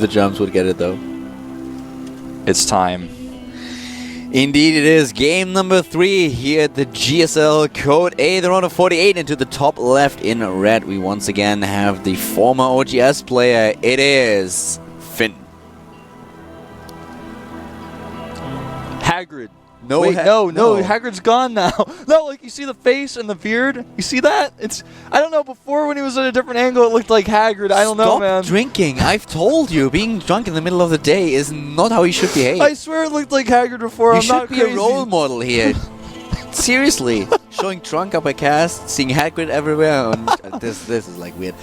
the Germs would get it, though. It's time. Indeed it is. Game number 3 here at the GSL Code A. The round of 48 into the top left in red. We once again have the former OGS player. It is Finn. Hagrid. No, Wait, no, Hagrid's gone now. No, like you see the face and the beard. You see that? I don't know. Before when he was at a different angle, it looked like Hagrid. I don't know, man. Stop drinking. I've told you, being drunk in the middle of the day is not how you should behave. I swear it looked like Hagrid before. You I'm not should be crazy. a role model here. Seriously, showing drunk up a cast, seeing Hagrid everywhere. And this is like weird.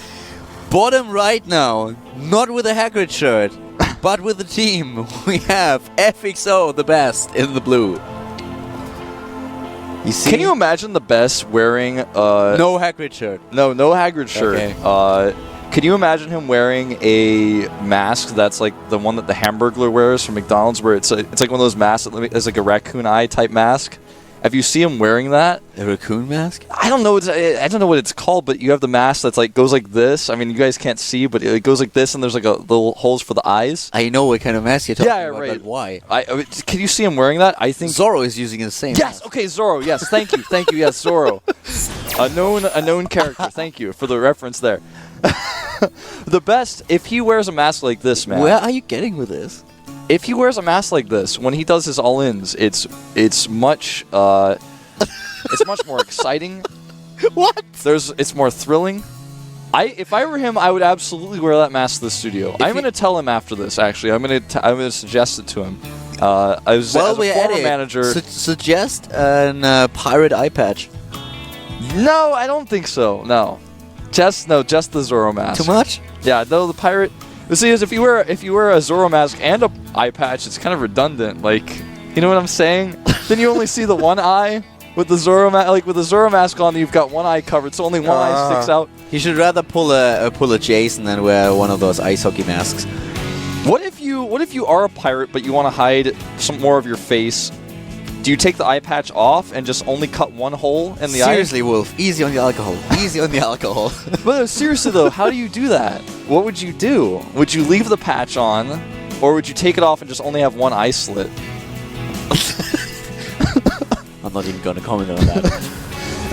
Bottom right now, not with a Hagrid shirt, but with the team. We have FXO, the best, in the blue. You see? Can you imagine the best wearing no Hagrid shirt? No Hagrid shirt. Okay. Can you imagine him wearing a mask that's like the one that the Hamburglar wears from McDonald's, where it's like one of those masks that is like a raccoon eye type mask? Have you seen him wearing that? A raccoon mask? I don't know. I don't know what it's called, but you have the mask that's like goes like this. I mean, you guys can't see, but it goes like this, and there's like a little holes for the eyes. I know what kind of mask you're talking about, right. but why? I mean, can you see him wearing that? I think Zoro is using the same. Yes. mask. Okay, Zoro. Yes. Thank you. Thank you. Yes, Zoro. A known character. Thank you for the reference there. The best, if he wears a mask like this, man. Where are you getting with this? If he wears a mask like this, when he does his all-ins, it's much it's much more exciting. What? It's more thrilling. If I were him, I would absolutely wear that mask to the studio. I'm going to tell him after this. Actually, I'm going to suggest it to him. As a former manager, suggest a pirate eye patch. No, I don't think so. No, just the Zoro mask. Too much? Yeah, no, the pirate. The thing is, if you wear a Zoro mask and a eye patch, it's kind of redundant. Like, you know what I'm saying? Then you only see the one eye. With the Zoro mask on, you've got one eye covered, so only one eye sticks out. You should rather pull a Jason than wear one of those ice hockey masks. What if you are a pirate but you want to hide some more of your face? Do you take the eye patch off and just only cut one hole in the eye? Seriously, Wolf, easy on the alcohol. Easy on the alcohol. But seriously though, how do you do that? What would you do? Would you leave the patch on, or would you take it off and just only have one eye slit? I'm not even going to comment on that.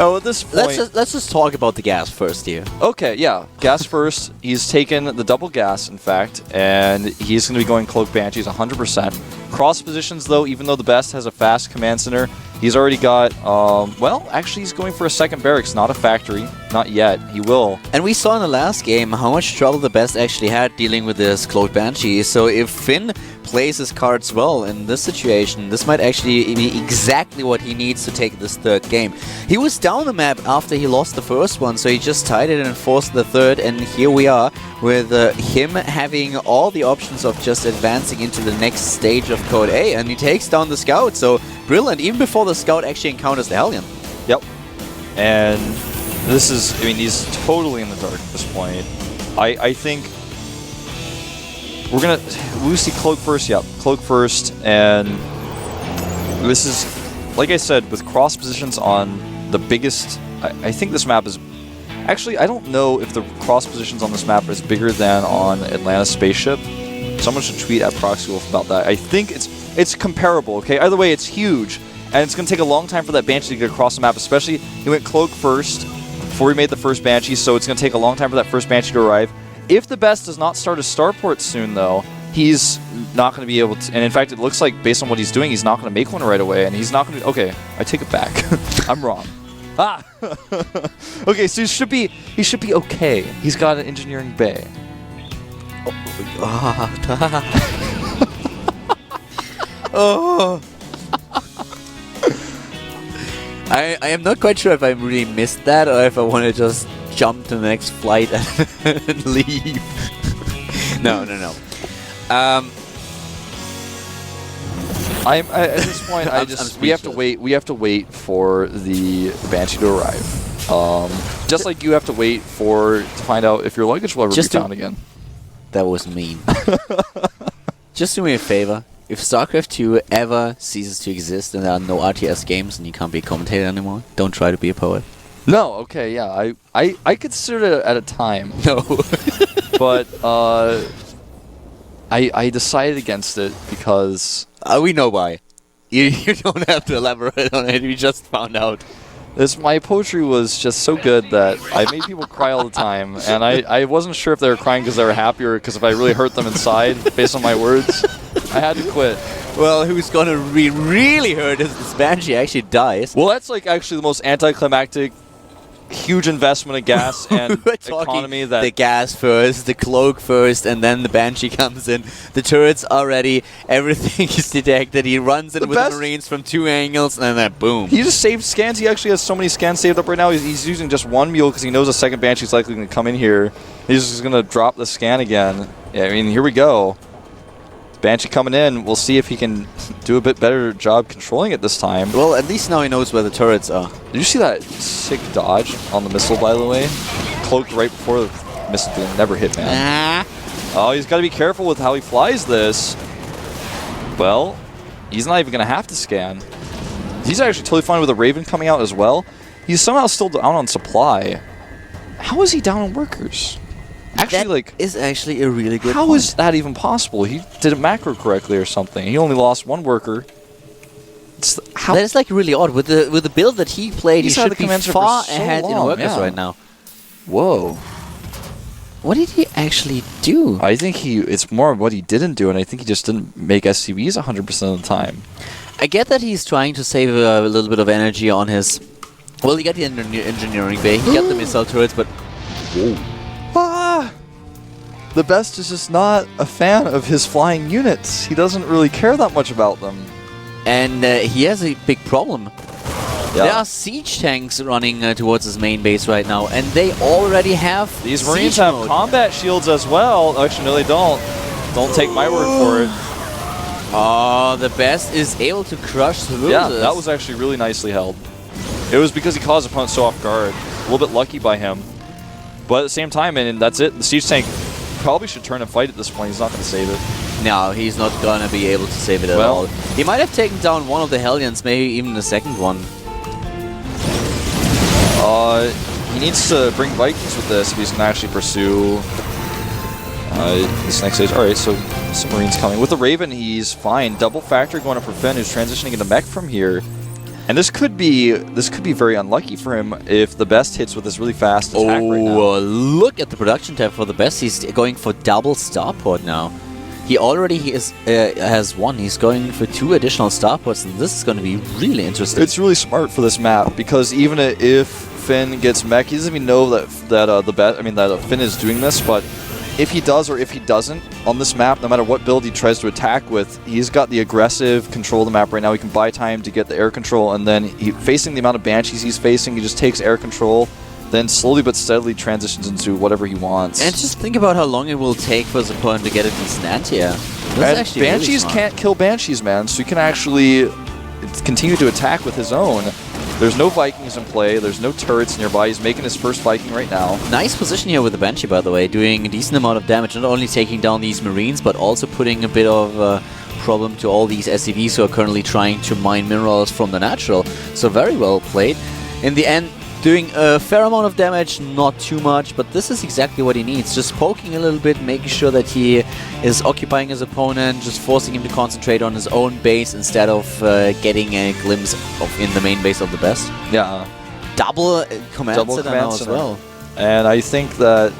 Oh, at this point, let's just talk about the gas first here. Okay, yeah, gas first. He's taken the double gas, in fact, and he's going to be going Cloak Banshees 100%. Cross positions, though, even though the best has a fast command center, he's already got, well, actually he's going for a second barracks, not a factory. Not yet. He will. And we saw in the last game how much trouble the best actually had dealing with this Cloak Banshee. So if Finn plays his cards well in this situation, this might actually be exactly what he needs to take this third game. He was down the map after he lost the first one, so he just tied it and forced the third, and here we are with him having all the options of just advancing into the next stage of Code A, and he takes down the Scout, so brilliant, even before the Scout actually encounters the Hellion. Yep. And this is, I mean, he's totally in the dark at this point. I think we're going to, we see Cloak first, yeah, Cloak first, and this is, like I said, with cross positions on the biggest, I think this map is, actually, I don't know if the cross positions on this map is bigger than on Atlantis Spaceship. Someone should tweet at ProxyWolf about that. I think it's comparable, okay? Either way, it's huge, and it's going to take a long time for that Banshee to get across the map, especially he went Cloak first before he made the first Banshee, so it's going to take a long time for that first Banshee to arrive. If the best does not start a starport soon, though, he's not going to be able to, and in fact, it looks like, based on what he's doing, he's not going to make one right away, and he's not going to, okay, I take it back. I'm wrong. Ah! Okay, so he should be okay. He's got an engineering bay. Oh. I am not quite sure if I really missed that or if I want to just jump to the next flight and leave. No. At this point, we have to wait for the Banshee to arrive. Just like you have to wait to find out if your luggage will ever be found again. That was mean. Just do me a favor. If StarCraft 2 ever ceases to exist and there are no RTS games and you can't be a commentator anymore, don't try to be a poet. No, okay, yeah. I considered it at a time. No. But, I decided against it because We know why. You don't have to elaborate on it. We just found out. my poetry was just so good that I made people cry all the time, and I wasn't sure if they were crying because they were happy or because if I really hurt them inside based on my words. I had to quit. Well, who's gonna be really hurt is this Banshee actually dies. Well, that's like actually the most anticlimactic, huge investment of gas and We're economy talking that the gas first, the cloak first, and then the Banshee comes in. The turrets are ready. Everything is detected. He runs in with the Marines from 2 angles, and then boom. He just saved scans. He actually has so many scans saved up right now. He's using just one mule because he knows a second Banshee's likely going to come in here. He's just going to drop the scan again. Yeah, I mean, here we go. Banshee coming in. We'll see if he can do a bit better job controlling it this time. Well, at least now he knows where the turrets are. Did you see that sick dodge on the missile, by the way? Cloaked right before the missile didn't never hit, man. Oh, he's got to be careful with how he flies this. Well, he's not even going to have to scan. He's actually totally fine with the Raven coming out as well. He's somehow still down on supply. How is he down on workers? Actually, that is actually a really good How point. is that even possible? He did a macro correctly or something. He only lost 1 worker. How That is like really odd. With the build that he played, he He's had should the be commander far for so ahead in long, workers yeah. right now. Whoa. What did he actually do? I think it's more of what he didn't do, and I think he just didn't make SCVs 100% of the time. I get that he's trying to save a little bit of energy on his... Well, he got the engineering bay, he got the missile turrets, but... Whoa. Ah! The Best is just not a fan of his flying units. He doesn't really care that much about them. And he has a big problem. Yeah. There are siege tanks running towards his main base right now, and they already have These siege Marines have mode. combat shields as well. Actually, no, they don't. Don't take my word for it. Oh, the Best is able to crush through Yeah, this. that was actually really nicely held. It was because he caught his opponent so off guard. A little bit lucky by him. But at the same time, and that's it. The siege tank probably should turn and fight at this point. He's not going to save it. No, he's not gonna be able to save it at all. He might have taken down one of the Hellions, maybe even the second one. He needs to bring Vikings with this if he's going to actually pursue this next stage. Alright, so some Marines coming. With the Raven, he's fine. Double factor going up for Finn, who's transitioning into mech from here. And this could be very unlucky for him if the Best hits with this really fast attack right now. Look at the production tab for the Best. He's going for double starport now. He already has 1. He's going for 2 additional starports, and this is going to be really interesting. It's really smart for this map because even if Finn gets mech, he doesn't even know that Finn is doing this. But if he does or if he doesn't on this map, no matter what build he tries to attack with, he's got the aggressive control of the map right now. He can buy time to get the air control, and then facing the amount of Banshees he's facing, he just takes air control. Then slowly but steadily transitions into whatever he wants. And just think about how long it will take for his opponent to get a decent anti-air. And Banshees can't kill Banshees, man, so you can actually continue to attack with his own. There's no Vikings in play, there's no turrets nearby. He's making his first Viking right now. Nice position here with the Banshee, by the way, doing a decent amount of damage, not only taking down these Marines, but also putting a bit of problem to all these SCVs who are currently trying to mine minerals from the natural. So very well played. In the end, doing a fair amount of damage, not too much, but this is exactly what he needs. Just poking a little bit, making sure that he is occupying his opponent, just forcing him to concentrate on his own base instead of getting a glimpse of in the main base of the Best. Yeah. Double command center now as well. And I think that,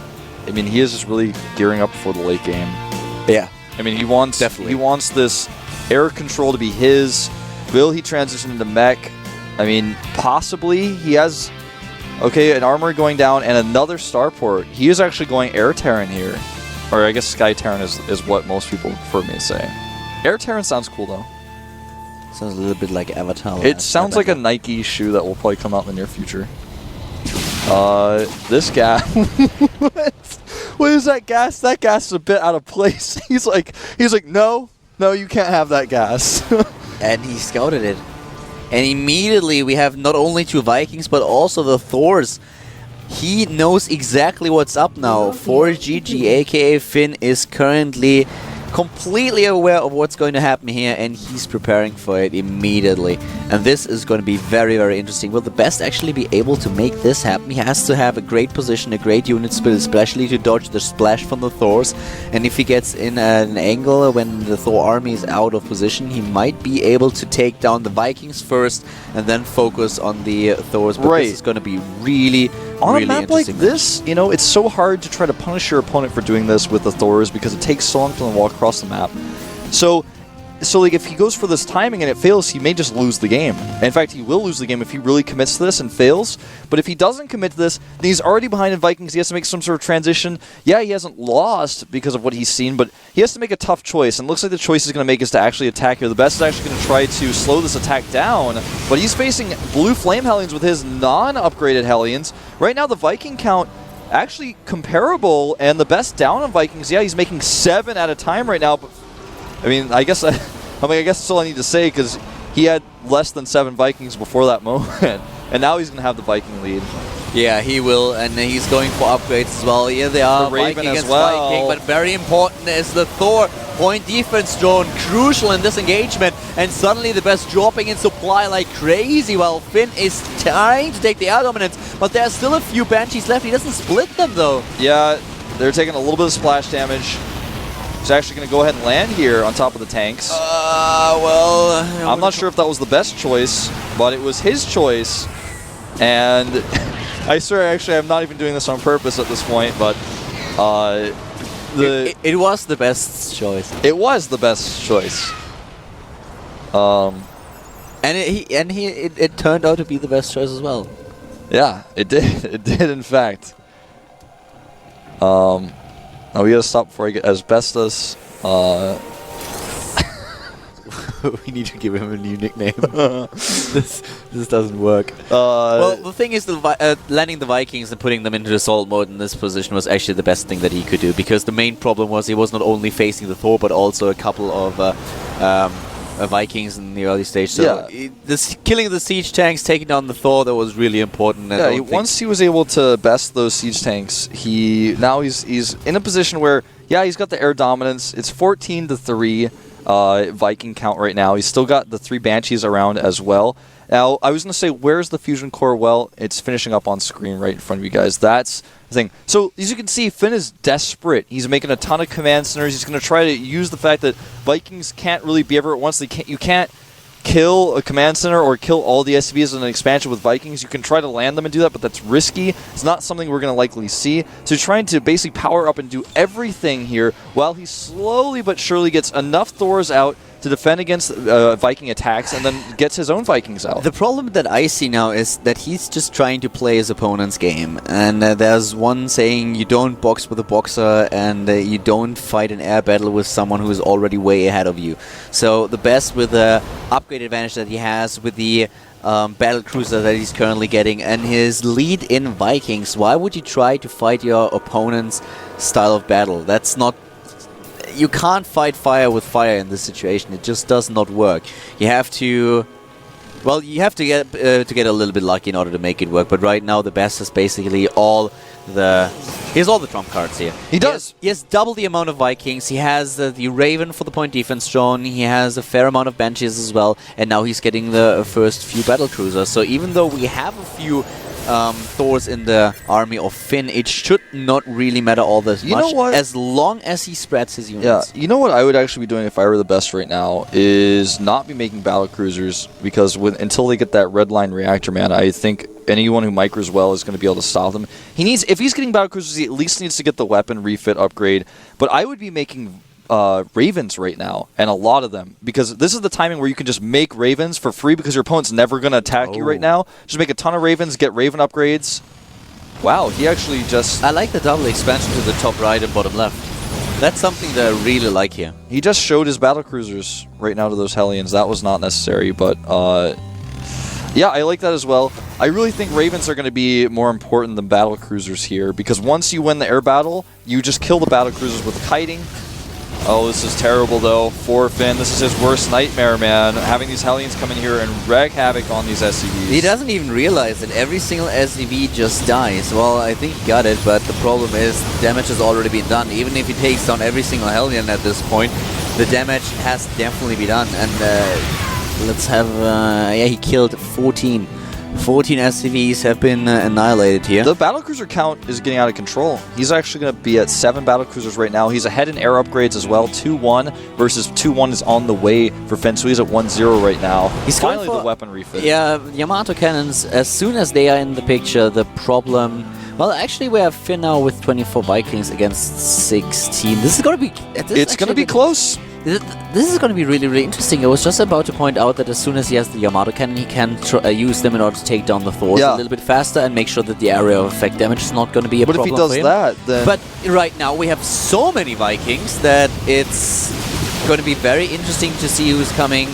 he is just really gearing up for the late game. Yeah. He wants this air control to be his. Will he transition into mech? Possibly. He has... Okay, an armor going down and another starport. He is actually going Air Terran here. Or I guess Sky Terran is what most people prefer me to say. Air Terran sounds cool, though. Sounds a little bit like Avatar. It sounds like a Nike shoe that will probably come out in the near future. This guy... What is that gas? That gas is a bit out of place. He's like, no, you can't have that gas. And he scouted it. And immediately we have not only 2 Vikings, but also the Thors. He knows exactly what's up now. ForGG, aka Finn, is currently completely aware of what's going to happen here, and he's preparing for it immediately. And this is going to be very, very interesting. Will TheBest actually be able to make this happen? He has to have a great position, a great unit split, especially to dodge the splash from the Thors. And if he gets in an angle when the Thor army is out of position, he might be able to take down the Vikings first and then focus on the Thors. But this is going to be really, on really a map like this, you know, it's so hard to try to punish your opponent for doing this with the Thors because it takes so long for them to walk across the map. So like if he goes for this timing and it fails, he may just lose the game. In fact, he will lose the game if he really commits to this and fails. But if he doesn't commit to this, then he's already behind in Vikings. He has to make some sort of transition. Yeah, he hasn't lost because of what he's seen, but he has to make a tough choice. And it looks like the choice he's going to make is to actually attack here. TheBest is actually going to try to slow this attack down, but he's facing blue Flame Hellions with his non-upgraded Hellions. Right now, the Viking count actually comparable, and TheBest down on Vikings. Yeah, he's making 7 at a time right now, but I mean, I guess that's all I need to say, because he had less than 7 Vikings before that moment, and now he's going to have the Viking lead. Yeah, he will, and he's going for upgrades as well. Here they are, the Raven Viking as against well. Viking, but very important is the Thor point defense drone, crucial in this engagement, and suddenly TheBest dropping in supply like crazy while Finn is trying to take the air dominance, but there's still a few Banshees left. He doesn't split them though. Yeah, they're taking a little bit of splash damage. He's actually going to go ahead and land here on top of the tanks. Well, I'm not sure if that was the best choice, but it was his choice. And I swear, actually, I'm not even doing this on purpose at this point, but it was the best choice. It was the best choice. And it turned out to be the best choice as well. Yeah, it did. It did, in fact. Now we gotta stop before I get asbestos. We need to give him a new nickname. this doesn't work. Well, the thing is, landing the Vikings and putting them into assault mode in this position was actually the best thing that he could do, because the main problem was he was not only facing the Thor, but also a couple of Vikings in the early stage. So killing the siege tanks, taking down the Thor, that was really important. Yeah, once he was able to best those siege tanks, he's in a position where, yeah, he's got the air dominance. It's 14-3 Viking count right now. He's still got the 3 Banshees around as well. Now, I was going to say, where's the fusion core? Well, it's finishing up on screen right in front of you guys. That's the thing. So, as you can see, Finn is desperate. He's making a ton of command centers. He's going to try to use the fact that Vikings can't really be everywhere at once. You can't kill a command center or kill all the SCVs in an expansion with Vikings. You can try to land them and do that, but that's risky. It's not something we're going to likely see. So he's trying to basically power up and do everything here while he slowly but surely gets enough Thors out to defend against Viking attacks, and then gets his own Vikings out. The problem that I see now is that he's just trying to play his opponent's game. And there's one saying, you don't box with a boxer, and you don't fight an air battle with someone who is already way ahead of you. So TheBest, with the upgrade advantage that he has, with the battle cruiser that he's currently getting, and his lead in Vikings, why would you try to fight your opponent's style of battle? That's not... You can't fight fire with fire in this situation. It just does not work. You have to... Well, you have to get a little bit lucky in order to make it work. But right now, TheBest is basically all the... He has all the trump cards here. He does. He has double the amount of Vikings. He has the Raven for the point defense drone. He has a fair amount of Banshees as well. And now he's getting the first few battle cruisers. So even though we have a few Thors in the army of Finn, it should not really matter all this much, as long as he spreads his units. Yeah, you know what I would actually be doing if I were TheBest right now is not be making battle cruisers, because until they get that red line reactor, man, I think anyone who micros well is going to be able to stop them. If he's getting battle cruisers, he at least needs to get the weapon refit upgrade. But I would be making Ravens right now, and a lot of them, because this is the timing where you can just make Ravens for free, because your opponent's never going to attack you right now. Just make a ton of Ravens, get Raven upgrades. Wow, he actually just... I like the double expansion to the top right and bottom left. That's something that I really like here. He just showed his battle cruisers right now to those Hellions. That was not necessary, but yeah, I like that as well. I really think Ravens are going to be more important than battle cruisers here, because once you win the air battle, you just kill the battle cruisers with kiting. Oh, this is terrible, though, for Finn. This is his worst nightmare, man. Having these Hellions come in here and wreak havoc on these SCVs. He doesn't even realize that every single SCV just dies. Well, I think he got it, but the problem is damage has already been done. Even if he takes down every single Hellion at this point, the damage has definitely been done. And let's have... yeah, he killed 14. 14 SCVs have been annihilated here. The battlecruiser count is getting out of control. He's actually going to be at 7 battlecruisers right now. He's ahead in air upgrades as well. 2-1 versus 2-1 is on the way for Finn, so he's at 1-0 right now. He's finally the weapon refit. Yeah, Yamato cannons, as soon as they are in the picture, the problem... Well, actually, we have Finn now with 24 Vikings against 16. This is going to be... It's going to be close. This is going to be really, really interesting. I was just about to point out that as soon as he has the Yamato cannon, he can use them in order to take down the Thors a little bit faster and make sure that the area of effect damage is not going to be a problem for him. But if he does that, then... But right now, we have so many Vikings that it's going to be very interesting to see who's coming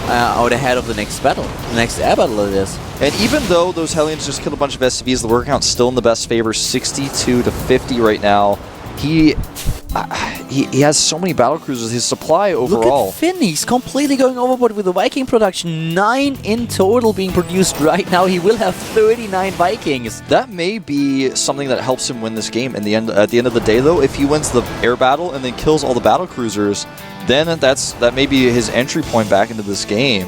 out ahead of the next battle. The next air battle it is. And even though those Hellions just killed a bunch of SCVs, the work count's still in the best favor, 62-50 right now. He has so many battlecruisers. His supply overall. Look at Finn. He's completely going overboard with the Viking production. 9 in total being produced right now. He will have 39 Vikings. That may be something that helps him win this game. At the end of the day, though, if he wins the air battle and then kills all the battlecruisers, then that may be his entry point back into this game.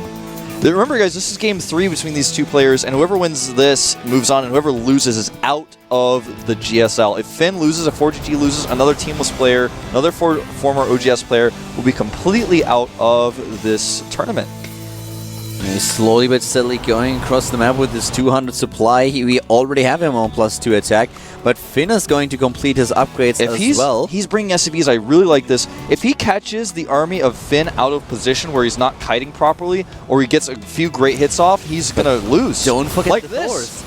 Remember, guys, this is game 3 between these two players, and whoever wins this moves on, and whoever loses is out of the GSL. If Finn loses, if ForGG loses, another teamless player, another former OGS player will be completely out of this tournament. He's slowly but steadily going across the map with his 200 supply. We already have him on +2 attack, but Finn is going to complete his upgrades as well. He's bringing SCVs. I really like this. If he catches the army of Finn out of position where he's not kiting properly, or he gets a few great hits off, he's going to lose. Don't forget like the this. Thors.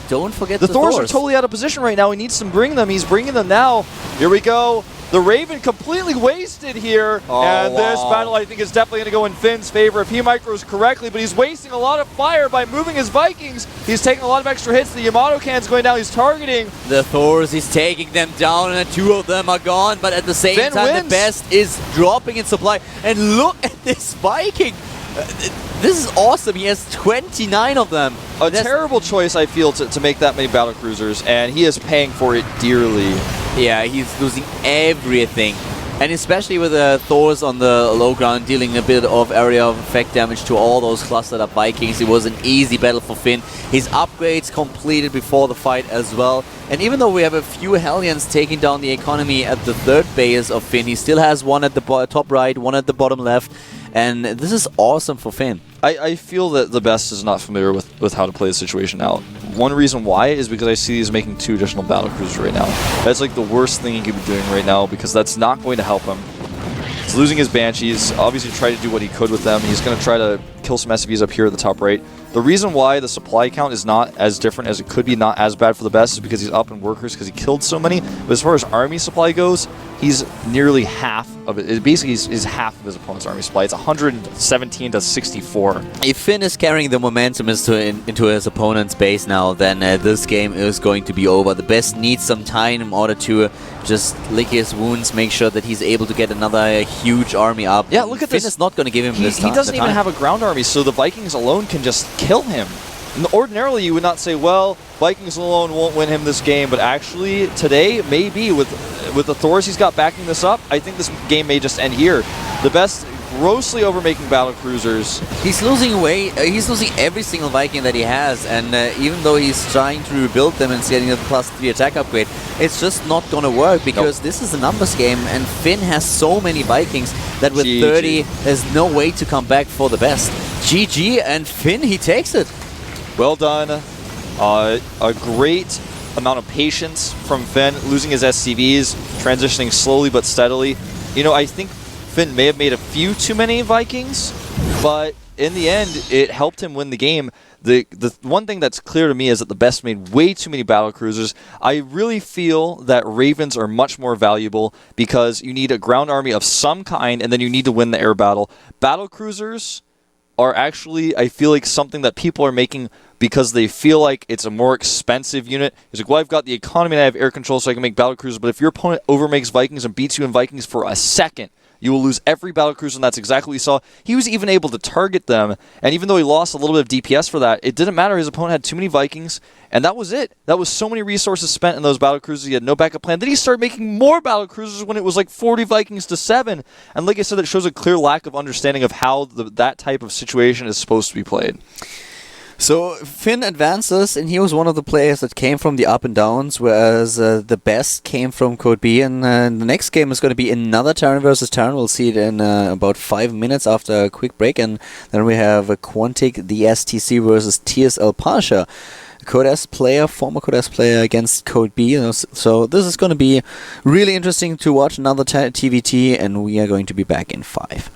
Don't forget the Thors. The Thors are totally out of position right now. He needs to bring them. He's bringing them now. Here we go. The Raven completely wasted here, and this battle I think is definitely going to go in Finn's favor if he micros correctly, but he's wasting a lot of fire by moving his Vikings. He's taking a lot of extra hits. The Yamato cannon's going down. He's targeting. The Thors, he's taking them down, and 2 of them are gone, but at the same Finn time, wins. the best is dropping in supply. And look at this Viking. This is awesome. He has 29 of them. A terrible choice, I feel, to make that many battlecruisers, and he is paying for it dearly. Yeah, he's losing everything. And especially with the Thors on the low ground, dealing a bit of area of effect damage to all those clustered up Vikings. It was an easy battle for Finn. His upgrades completed before the fight as well. And even though we have a few Hellions taking down the economy at the 3rd base of Finn, he still has one at the top right, one at the bottom left. And this is awesome for Finn. I feel that TheBest is not familiar with how to play the situation out. One reason why is because I see he's making 2 additional battlecruisers right now. That's like the worst thing he could be doing right now, because that's not going to help him. He's losing his Banshees, obviously tried to do what he could with them. He's going to try to kill some SCVs up here at the top right. The reason why the supply count is not as different as it could be, not as bad for TheBest, is because he's up in workers, because he killed so many. But as far as army supply goes, he's nearly half of it. It basically is half of his opponent's army supply. It's 117-64. If Finn is carrying the momentum into his opponent's base now, then this game is going to be over. TheBest needs some time in order to just lick his wounds, make sure that he's able to get another huge army up. Yeah, look at Finn this. is not going to give him this time. He doesn't even have a ground army, so the Vikings alone can just kill him. And ordinarily, you would not say, well, Vikings alone won't win him this game, but actually, today, maybe, with the Thors he's got backing this up, I think this game may just end here. TheBest grossly overmaking battlecruisers. He's losing he's losing every single Viking that he has, and even though he's trying to rebuild them and getting a +3 attack upgrade, it's just not going to work, because this is a numbers game, and Finn has so many Vikings that with 30, there's no way to come back for TheBest. GG, and Finn, he takes it. Well done. A great amount of patience from Finn, losing his SCVs, transitioning slowly but steadily. You know, I think Finn may have made a few too many Vikings, but in the end, it helped him win the game. The one thing that's clear to me is that TheBest made way too many battlecruisers. I really feel that Ravens are much more valuable, because you need a ground army of some kind, and then you need to win the air battle. Battlecruisers are actually, I feel like, something that people are making because they feel like it's a more expensive unit. It's like, well, I've got the economy and I have air control, so I can make battlecruisers, but if your opponent overmakes Vikings and beats you in Vikings for a second, You will lose every battlecruiser, and that's exactly what we saw. He was even able to target them, and even though he lost a little bit of DPS for that, it didn't matter. His opponent had too many Vikings, and that was it. That was so many resources spent in those battlecruisers. He had no backup plan. Then he started making more battlecruisers when it was like 40 Vikings to 7. And like I said, that shows a clear lack of understanding of how that type of situation is supposed to be played. So Finn advances, and he was one of the players that came from the up and downs, whereas TheBest came from Code B. And the next game is going to be another Terran versus Terran. We'll see it in about 5 minutes after a quick break. And then we have Quantic, the STC versus TSL Pasha. Code S player, former Code S player against Code B. So this is going to be really interesting to watch, another TVT, and we are going to be back in 5.